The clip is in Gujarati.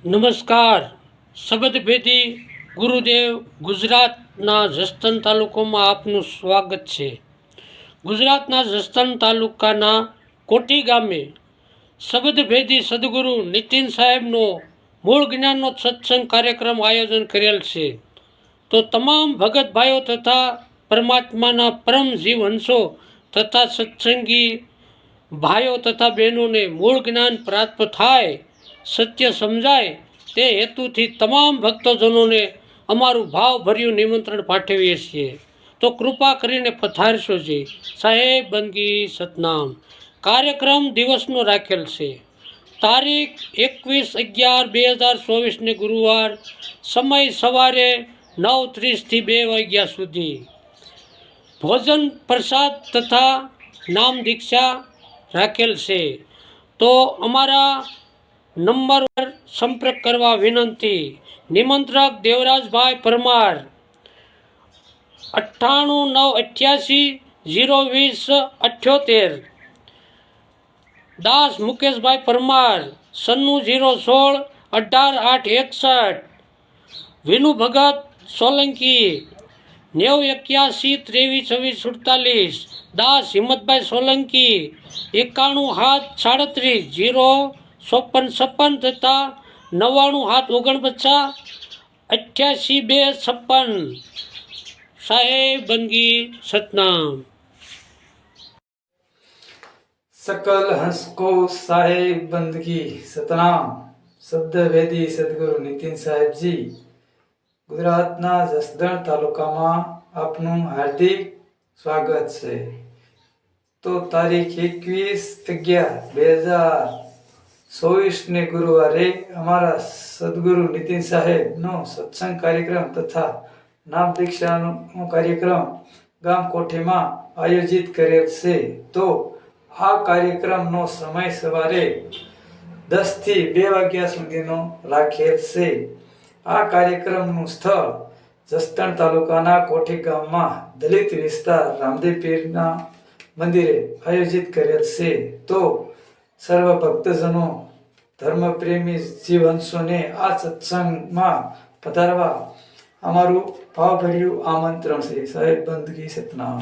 નમસ્કાર. શબ્દભેદી ગુરુદેવ ગુજરાતના જસદણ તાલુકામાં આપનું સ્વાગત છે. ગુજરાતના જસદણ તાલુકાના કોઠી ગામે શબ્દભેદી સદગુરુ નીતિન સાહેબનો મૂળ જ્ઞાનનો સત્સંગ કાર્યક્રમ આયોજન કરેલ છે. તો તમામ ભગત ભાઈઓ તથા પરમાત્માના પરમ જીવ હંસો તથા સત્સંગી ભાઈઓ તથા બહેનોને મૂળ જ્ઞાન પ્રાપ્ત થાય, સત્ય સમજાય તે હેતુથી તમામ ભક્તજનોને અમારું ભાવભર્યું નિમંત્રણ પાઠવીએ છીએ. તો કૃપા કરીને પધારશો જી. સાહેબ બંદગી સતનામ. કાર્યક્રમ દિવસનો રાખેલ છે તારીખ 21/11/2024 ગુરુવાર. સમય સવારે 9:30 થી 2 વાગ્યા સુધી. ભોજન પ્રસાદ તથા નામ દીક્ષા રાખેલ છે. તો અમારા નંબર પર સંપર્ક કરવા વિનંતી. નિમંત્રક દેવરાજભાઈ પરમાર 9898802078. દાસ મુકેશભાઈ પરમાર 9601681861. વિનુ ભગત સોલંકી 9081232647. દાસ હિંમતભાઈ સોલંકી 91 તથા 99 સાહેબ બંદગી સતનામ. सकल हंस को साहेब बंदगी सतनाम. શબ્દભેદી સદગુરુ નીતિન સાહેબજી ગુજરાતના જસદણ તાલુકામાં આપનું હાર્દિક સ્વાગત છે. તો તારીખ 21/11/2024 ને ગુરુવારે અમારા સદગુરુ નીતિન સાહેબનો સત્સંગ કાર્યક્રમ તથા નામ દીક્ષાનો કાર્યક્રમ ગામ કોઠીમાં આયોજિત કરેલ છે. તો આ કાર્યક્રમનો સમય સવારે 10 થી 2 વાગ્યા સુધીનો રાખેલ છે. આ કાર્યક્રમનું સ્થળ જસદણ તાલુકાના કોઠી ગામમાં દલિત વિસ્તાર રામદેવ પીરના મંદિરે આયોજિત કરેલ છે. તો સર્વ ભક્તજનો ધર્મપ્રેમી જીવંશોને આ સત્સંગમાં પધારવા અમારું ભાવભર્યું આમંત્રણ છે. સાહેબ બંદગી સતનામ.